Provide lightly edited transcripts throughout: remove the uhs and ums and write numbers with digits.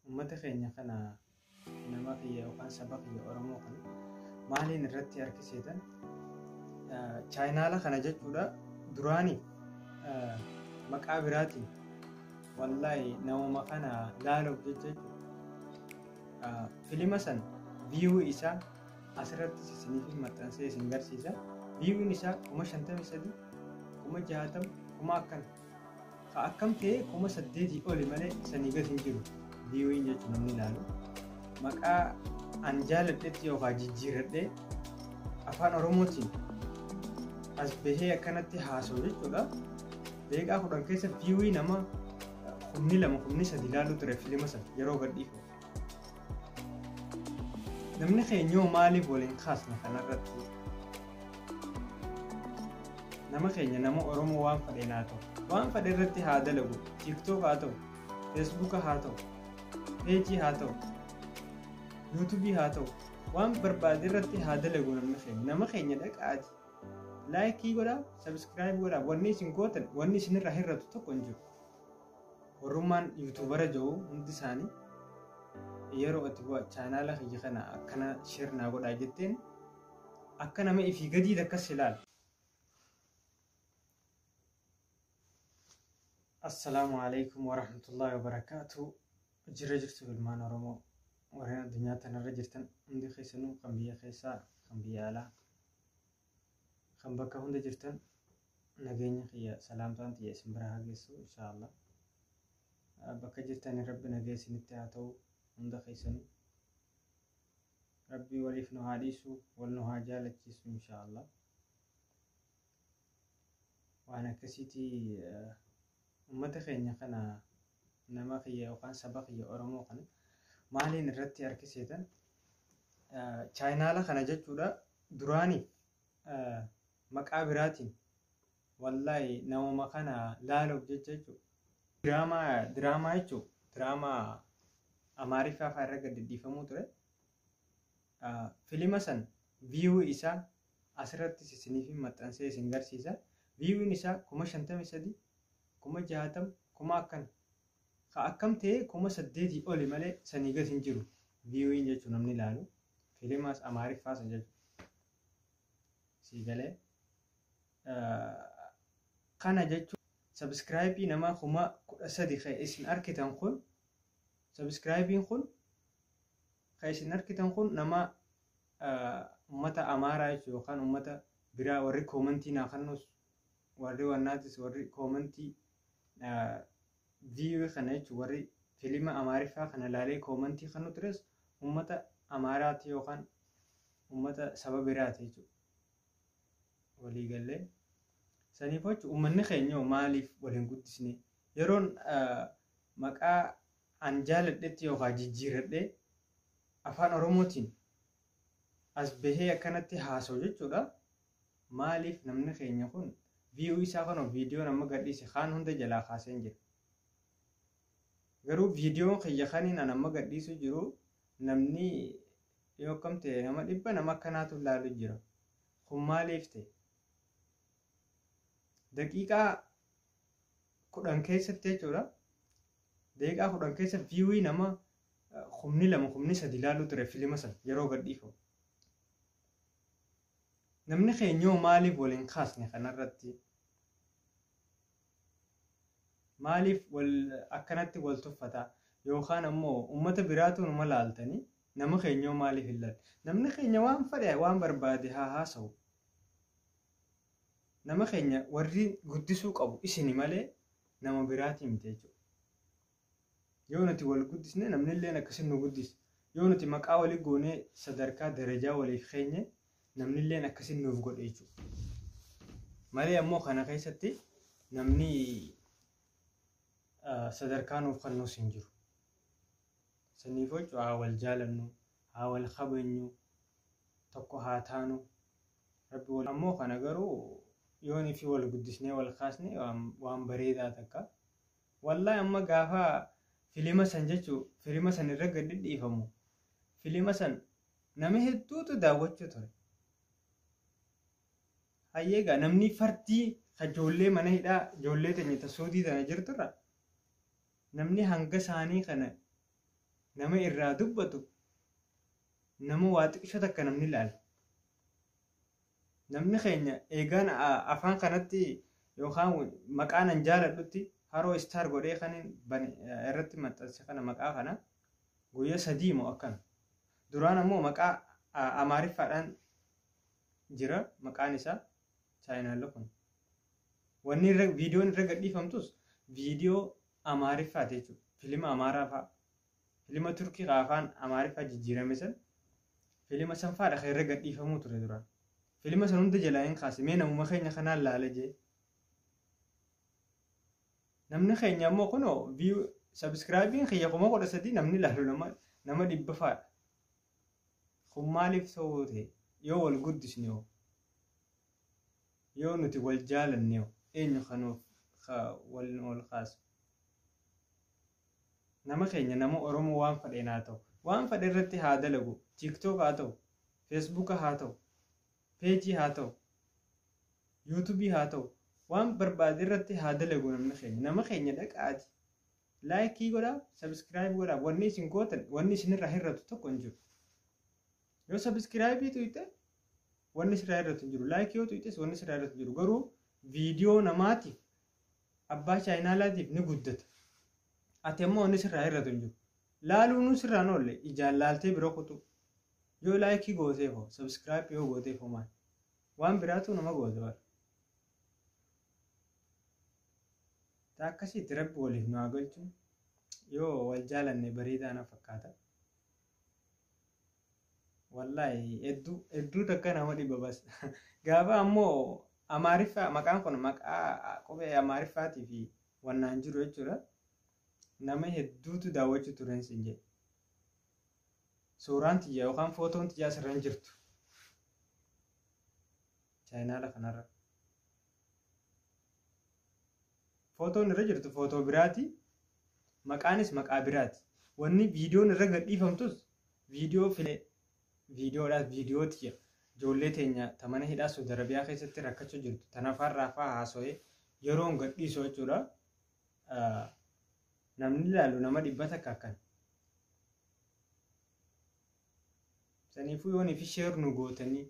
ummata keenya kana nama kiyya yookaan saba kiyya Oromoo kana maaliin irratti harkiseetan chaayinaala kana jechuudha duraanii maqaa biraatiin wallahi nama kana laaluuf jechuudha filima san view isaa asirratti isiniif maxxansee isin garsiisa. Viewin isaa 53 60 akkan akkam ta'e 8 oli malee sanii gad hin jiru. Viewin jechuun namni ilaalu maqaa an jaaladhetti yookaan jijjiiradhee afaan Oromootiin as bahee akkanatti haasa'u jechuudha. Deeqaa 10 keessa viewin nama 2 ilaaluu ture filima san yeroo gadhiifu. Namni keenyoo maaliif waliin kaasne kanarratti? Nama keenya nama Oromoo waan fedhe haa ta'u, waan fedhe irratti haa dalagu, TikTok haa ta'u, Facebook haa ta'u, page haa ta'u, YouTube haa ta'u, waan barbaade irratti haa dalagu nama keenya dhaqaati. Like godhaa, subscribe godhaa, wanni isin gootan, wanni isin irraa hir'atu tokko hin jiru. Orommaan YouTubera jiru hundi isaanii yeroo ati chaanaala kiyya kana akkana share naa godhaa jetteen akka nama ifii gadii akkas ilaala. Assalamu alaikum warahmatullahi wabarakatuh. Jirtu ilmaan Oromoo warreen addunyaa tanarra jirtan hundi keessanuu kan biyya keessaa kan biyya alaa kan bakka hunda jirtan nageenya kiyya salaamtaan xiyya isin bira haa geessu inshaallah. Bakka jirtan rabbi nagaa isinitti haa ta'u hunda keessanuu rabbi waliif nu haa dhiisu wal nu haa jaalachiisu inshaallah. Waan akkasiitii ummata keenya kana nama kiyya yookaan saba kiyya Oromoo kana maaliin irratti harkiseetan chaayinaala kana jechuudha duraanii maqaa biraatiin wallahi nama kana laaluuf jechuudha diraamaa jechuudha diraamaa Amaariffaa fa'aa irra gadhiifamuu ture. Filima san view isaa asirratti isiniif maxxansee isin garsiisa. Viewin isaa 53 60 akkam ta'e 8 oli malee sanii gad hin jiru. Viewin jechuun namni ilaalu filimaas Amaariffaas jechuudha. Siigalee kana jechuun subscribe nama 13 kan isin arkitan kun subscribe kun kan isin arkitan kun nama ummata Amaaraa jechuudha yookaan ummata biraa warri koomentii naa kannus warri wannaatis warri koomentii view kana jechuudha warri filima Amaariffaa kana laalee koomentii kannu tures ummata Amaaraati yookaan ummata saba biraati jechuudha. Walii gallee saniif jechuudha uummanni keenya maaliif waliin guddisne yeroon maqaa an jaaladhetti yookaan jijjiiradhee afaan Oromootiin as bahee akkanatti haasa'u jechuudha. Maaliif namni keenya kun view isaa kana viidiyoo nama gadhiise kaan hunda jalaa kaaseen jira. Garuu viidiyoo kiyya kaniin an amma gadhiisu jiru namni yoo akkam ta'e nama 100 nama akkanaatu ilaalu jira. Kun maaliif ta'e? Daqiiqaa 10 keessatti jechuudha. Daqiiqaa 10 keessa viewii nama 2 ilaaluu ture filima san yeroo gadhiifamu. Namni keenyoo maaliif waliin kaasne kanarratti? Maaliif akkanatti wal tuffataa yookaan ammoo ummata biraatu numa laaltanii nama keenyoo maaliif hin laalle? Namni keenya waan fedhe waan barbaade haa haasa'u. Nama keenya warri guddisuu qabu isini malee nama biraati miti jechuudha. Yoo nuti wal guddisne namni illee akkasiin nu guddisa. Yoo nuti maqaa walii goonee sadarkaa darajaa waliif keenye namni illee akkasiin nuuf godhe jechuudha. Malee ammoo kana keessatti namni sadarkaa nuuf kennuus hin jiru. Saniif jechuudha haa wal jaalannu, haa wal kabajnu, tokko haa taanu. Rabbi wal ammoo kana garuu yoon ifi wal guddisnee wal kaasne waan bareedaa takka. Wallahi amma gaafa filima san jechuudha filima san irra gad dhiifamu. Filima san nama hedduutu daawwachuu ture. Hayyeegaa namni fardii ijoollee mana hidhaa ijoollee teenya tasootii tana jirturra namni hanga isaanii kana nama irraa dubbatu nama waa xiqqisho takka namni ilaala. Namni keenya eegaan afaan kanatti yookaan maqaan an jaaladhutti haroo istaar godhee kan irratti maxxanse kana maqaa kana guyyaa 3 moo akkana. Duraan ammoo maqaa Amaariffaadhaan jira maqaan isaa chaayinaal kun. Wanni viidiyoon irra gadhiifamtus viidiyoo Amaariffaati jechuudha. Filima Amaaraa fa'a. Filima Turkii afaan Amaariffaa jijjiirame san filima san fa'aadha kan irra gadhiifamuu ture duraan. Filima san hunda jalaa hin kaase mee namuma keenya kanaan laala jee. Namni keenya ammoo kunoo sabskraayibiin kiyya 13,000 namni laalu nama 100 fa'aadha. Kun maaliif ta'uu ta'e yoo wal guddisne yoo nuti wal jaalanne eenyu kanuuf wal kaasu. Nama keenya nama Oromoo waan fedheen haa ta'u waan fedhe irratti haa dalagu. TikTok haa ta'u, Facebook haa ta'u, peejii haa ta'u, YouTube haa ta'u waan barbaade irratti haa dalagu namni keenya. Nama keenya dhaqaati. Laayikii godhaa, subscribe godhaa. Wanni isin gootan, wanni isin irraa hir'atu tokko hin jiru. Yoo subscribe tuite wanni isin irraa hir'atu hin jiru. Laayikii yoo tuites wanni isin irraa hir'atu hin jiru. Garuu viidiyoo namaatiif abbaa chaayinaalaatiif ni guddata. Ati ammoo wanni isin irraa hir'atu hin jiru. Laaluun sirraan oolle ijaan laaltee bira kutu. Yoo laayikii gooteefoo, subscribe yoo gooteefoo maal? Waan biraatu nama goote bara. Akkasitti rabbi waliif nu haa galchu. Yoo wal jaalanne bareedaa na fakkaata. Wallaahi hedduu takka nama dhiba bas. Gaafa ammoo Amaariffaa maqaan kun maqaa qubee Amaariffaatii fi wannaan jiru jechuudha. Nama hedduutu daawwachuu turan sin jedhe. Suuraan tiyya yookaan footoon tiyyaa asirra jirtu. Chaayinaala kanarra. Footoon irra jirtu footoo biraati. Maqaanis maqaa biraati. Wanni viidiyoon irra gadhiifamtus viidiyoo viidiyoodhaas viidiyoo tiyya. Ijoollee teenya tamana hidhaa Saudi Arabiyaa keessatti rakkachuu jirtu. Tanafarraa fa'aa haasa'ee yeroon gadhiisu jechuudha. Namni ilaalu nama 100 takka akkan. Saniifuu yoon ifi sheer nu gootanii,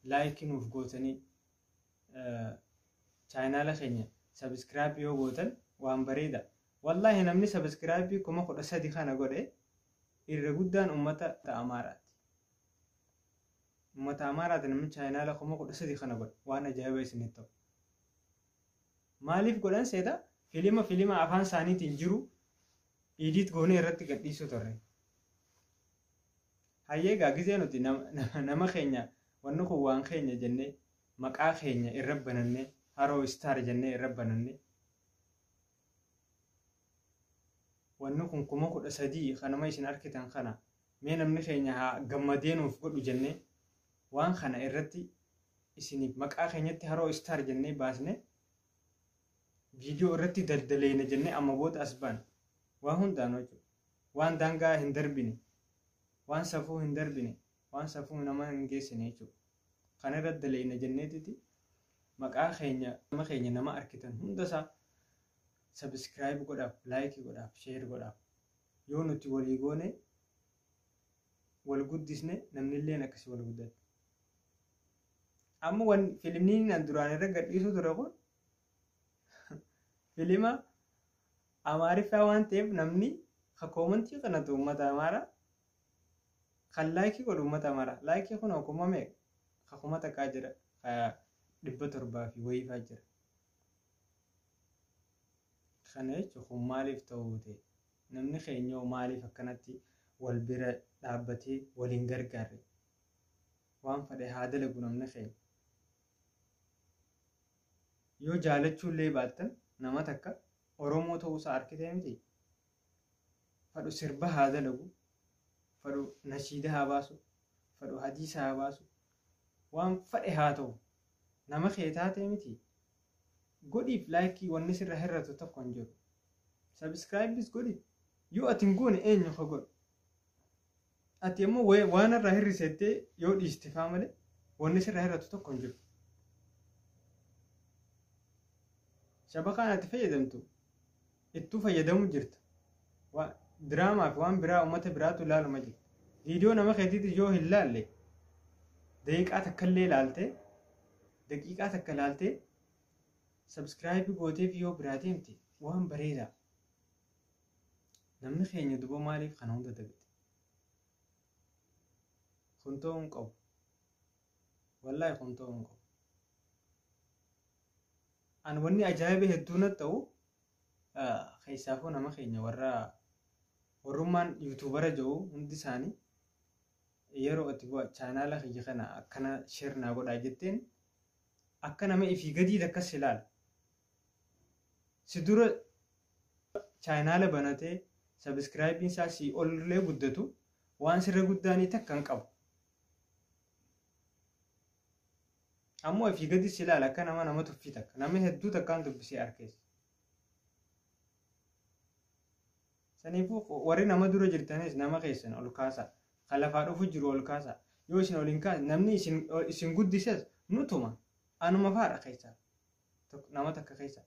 laayikii nuuf gootanii, chaayinaala keenya subscribe yoo gootan waan bareeda. Wallaahi namni subscribe 13,000 kana godhe irra guddaan uummata Amaaraati. Uummata Amaaraati namni chaayinaala 13,000 kana godhe waan ajaa'iba isinitti ta'u. Maaliif godhan seeta? Filima afaan isaaniitiin jiru idiit goonee irratti gadhiisuu turre. Hayyeegaa gisee nuti nama keenya wanni kun waan keenya jennee maqaa keenya irra banannee haroo istaar jennee irra banannee wanni kun 13,000 kanama isin arkitan kana mee namni keenya haa gammadee nuuf godhu jennee waan kana irratti isiniif maqaa keenyatti haroo istaar jennee baasne viidiyoo irratti daldaleena jennee amma booda as baan waan hundaan hojjetu waan daangaa hin darbine waan safuu hin darbine waan safuu nama hin geessine jechuudha. Kana irratti daldaleena jenneetiti maqaa keenya nama arkitan hundasaa subscribe godhaaf, like godhaaf, share godhaaf yoo nuti walii goone wal guddisne namni illee akkasii wal guddata. Amma filimni nan duraan irra gadhiisuu ture kun filima Amaariffaa waan ta'eef namni koomentii kanatu uummata Amaaraa kan laayikii godhu uummata Amaaraa. Laayikii kun akkuma meeqa? Akkuma takkaa jira. 700 fi wayiifaa jira. Kana jechuun maaliif ta'uu ta'e? Namni keenya maaliif akkanatti wal bira dhaabbatee waliin gargaarre? Waan fedhe haa dalagu namni keenya. Yoo jaalachuullee baattan nama takka Oromoo ta'uusaa arkitee miti. Fadhu sirba haa dalagu, fadhu nashiida haa baasu, fadhu hadiisa haa baasu, waan fedhe haa ta'u nama kee taatee miti. Godhiif laayikii wanni sirra hir'atu tokko hin jiru. Subscribe godhi. Yoo ati hin goone eenyu haa godhu? Ati immoo waan irraa hir'isettee yoo dhiistifaa malee wanni sirra hir'atu tokko hin jiru. Shabakaan ati fayyadamtu ittuu fayyadamu jirta. diraamaa fi waan biraa uummata biraatu ilaaluma jiru. Viidiyoo nama keetiiti yoo hin laalle daqiiqaa takka illee ilaaltee daqiiqaa takka ilaaltee sabskiraayibii gootee fi yoo biraa deemte waan bareedaa. Namni keenya duba maaliif kana hunda dagate? Kun ta'uu hin qabu. Wallaahi kun ta'uu hin qabu. An wanni ajaa'iba hedduu natti ta'u keessaafuu nama keenya warrummaan yuutuubara jiru hundi isaanii yeroo itti chaanaala kiyya kana akkana sheer naa godhaa jetteen akka nama ifii gadii takkas ilaala. Si dura chaanaala banatee sabskiraayibiin isaa si ollee guddatu waan sirra guddaanii takka hin qabu. Ammoo ifii gadi si ilaala akka nama tuffii takka nama hedduu takkaan dubbisee arkeessa. Saniifuu warri nama dura jirtanis nama keessan ol kaasaa. Kan lafaa dhufu jiru ol kaasaa. Yoo isin ol hin kaase namni isin guddises nutuma anuma faadha keessaa nama takka keessaa.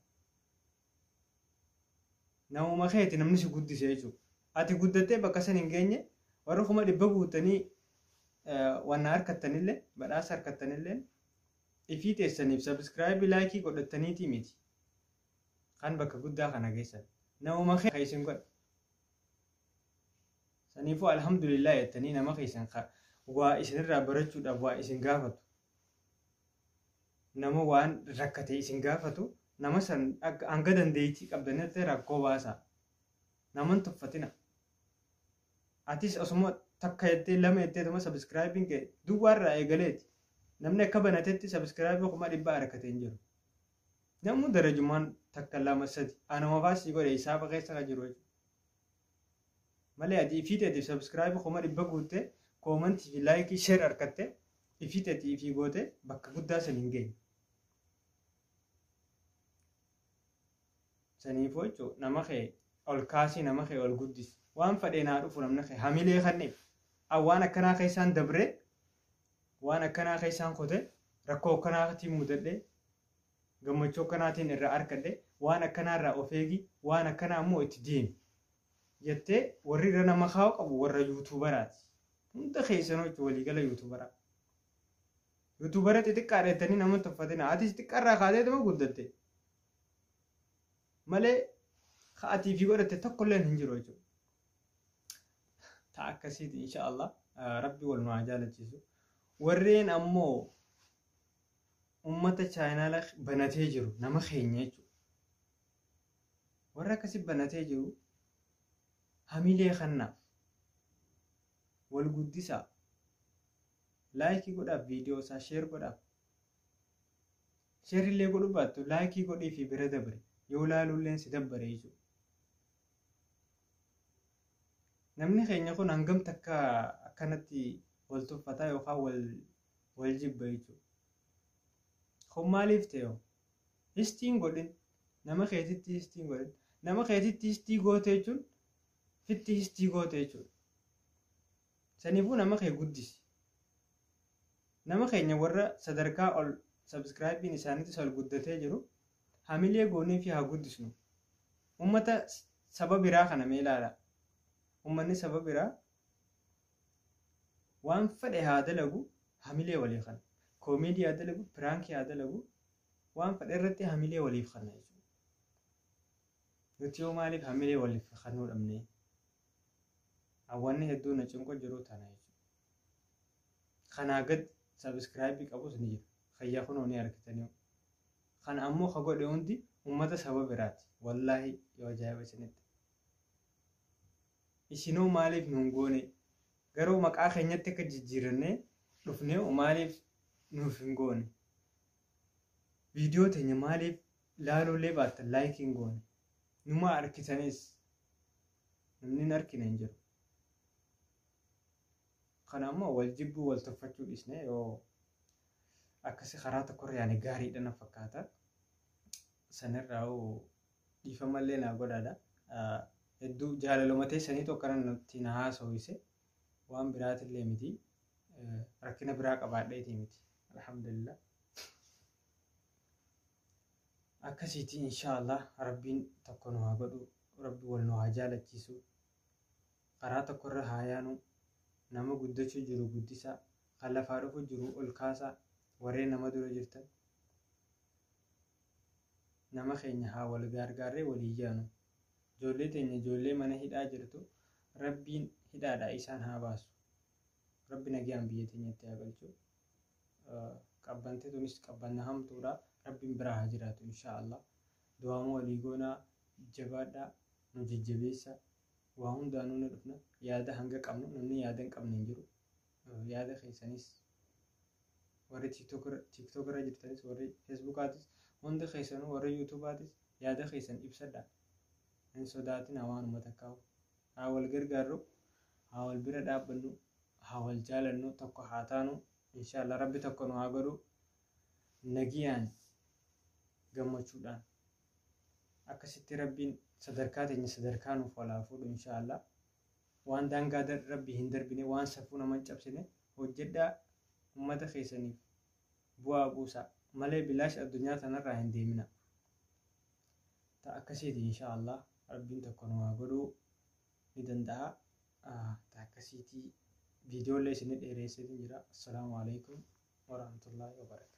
Namuma keeti namni si guddisee jechuudha. Ati guddattee bakka san hin geenye warri 100 guutanii wanna harkattanillee badhaasa harkattanillee ifii teessaniif sabskiraayibii laayikii godhataniitii miti. Kan bakka guddaa kana geessan namuma keeti isin godha. Saniifuu alhamdulillah jettanii nama keessan waa isinirraa barachuudhaaf waa isin gaafatu. Nama waan rakkate isin gaafatu nama san hanga dandeettii qabdanitti rakkoo baasaa. Naman tuffatina. Atis osuma takka jettee lama jettee tuma sabskiraayibiin kee duwwaarraa eegaleeti. Namni akka banatetti sabskiraayibii 100 harkatee hin jiru. Namni darajummaan takka lama sadi anuma faasii godhe isaaba keessa kan jiru jechuudha. Malee ati ifii teetiif sabskiraayibii 100 guuttee koomantii fi laayikii sheer harkattee ifii teetii ifii gootee bakka guddaa san hin geenye. Saniifuu jechuudha nama kee ol kaasii nama kee ol guddisi. Waan fedhee naa dhufu namni kee hamilee kanneef waan akkanaa keessaan dabree waan akkanaa keessaan kotee rakkoo akkanaatiin mudadhee gammachuu akkanaatiin irraa argadhee waan akkanaarraa of eegi waan akkanaa immoo itti deemi. Jettee warri irra nama kaa'u qabu warra yuutuubaraati. Hunda keessanoo jechuun waliigala yuutuubaraa. Yuutuubara xixiqqaa dheettanii nama tuffatina. Ati xixiqqaarraa kaatee tuma guddatte. Malee ka'atii fi godhatte tokkolleen hin jiru jechuudha. Ta'a akkasiiti inshaallah rabbi wal nu haa jaalachiisu. Warreen ammoo ummata chaayinaala banatee jiru nama keenya jechuudha. Warra akkasii banatee jiru hamilee kannaaf wal guddisaa laayikii godhaaf viidiyoo isaa sheer godhaaf sheerillee godhu baattu laayikii godhii fi bira dabre yoo laalulleen si dabbare jechuudha. Namni keenya kun hangam takka akkanatti wal tuffataa yookaan wal jibba jechuudha. Kun maaliif ta'e histiin godhin nama keetitti histiin godhin nama keetitti histii goote jechuun fitti histii goote jechuudha. Saniifuu nama kee guddisi. Nama keenya warra sadarkaa ol sabskiraayibiin isaaniitis ol guddatee jiru hamilee goonee fi haa guddisnu. Ummata saba biraa kana mee ilaala. Ummanni saba biraa waan fedhe haa dalagu hamilee waliif kana. Koomeedii haa dalagu, piraankii haa dalagu waan fedhe irratti hamilee waliif kana jechuudha. Nuti yoo maaliif hamilee waliif kannuu dhabnee? Awwanni hedduu na cinqoo jiru tana jechuudha. Kanaa gad sabskiraayibii qabus ni jira. Fayyaa kunoo ni argitanii. Kana ammoo ka godhe hundi ummata saba biraati. Wallaahi yoo ajaa'iba isinitti. Isinoo maaliif nuun goone garuu maqaa keenyatti akka jijjiirannee dhufnee maaliif nuuf hin goone? Viidiyoo teenya maaliif laaluulee baattan laayikiin goone? Numa arkitanis namni arkina hin jiru. Kana ammoo wal jibbuu wal tuffachuu dhiisnee yoo akkasii karaa tokkorra yaani gaariidha na fakkaata. Sanirraa dhiifamallee naa godhaadha. Hedduu jaalaluma teessanii tokko natti na haasawise waan biraatillee miti. Rakkina biraa qabaadheetii miti. Alhamdulillah. Akkasiitii inshaallah rabbiin tokko nu haa godhu. Rabbi wal nu haa jaalachiisu. karaa tokkorra haa yaanu, nama guddachuu jiru guddisaa, kan lafaa dhufu jiru ol kaasaa, warreen nama dura jirtan nama keenya haa wal gargaarree walii yaanu. Ijoollee teenya ijoollee mana hidhaa jirtu rabbiin hidhaadhaa isaan haa baasu. Rabbi nagaan biyya teenyatti haa galchu. Qabbante tunis qabbanna hamtuudha. Rabbiin biraa haa jiraatu inshaallah. Du'aamoo walii goonaa, jabaadhaa, nu jajjabeessaa. Waa hundaanuu ni dhufna. Yaada hanga qabnu namni yaada hin qabne hin jiru. Yaada keessanis warri tiiktookirra jirtanis warri feesbuukaatis hundi keessanuu warri yuutuubaatis yaada keessan ibsadhaa. Hin sodaatin waanuma takkaa'u. Haa wal gargaarru, haa wal bira dhaabbannu, haa wal jaalannu, tokko haa taanu. Inshaallah rabbi tokko nu haa godhu. Nagiyaan gammachuudhaan akkasitti rabbiin sadarkaa teenya sadarkaa nuuf walaa fuudhu inshaallah. Waan daangaa rabbi hin darbine, waan safuu nama hin cabsine hojjedhaa. Ummata keessaniif bu'aa buusaa malee bilaash addunyaa tanarraa hin deemina. Ta akkasiiti inshaallah rabbiin tokko nu haa godhu ni danda'a. Ta akkasiiti viidiyoolee isin dheeresseetiin jira. Assalaamu alaikum warahmatullahi wabarakatuh.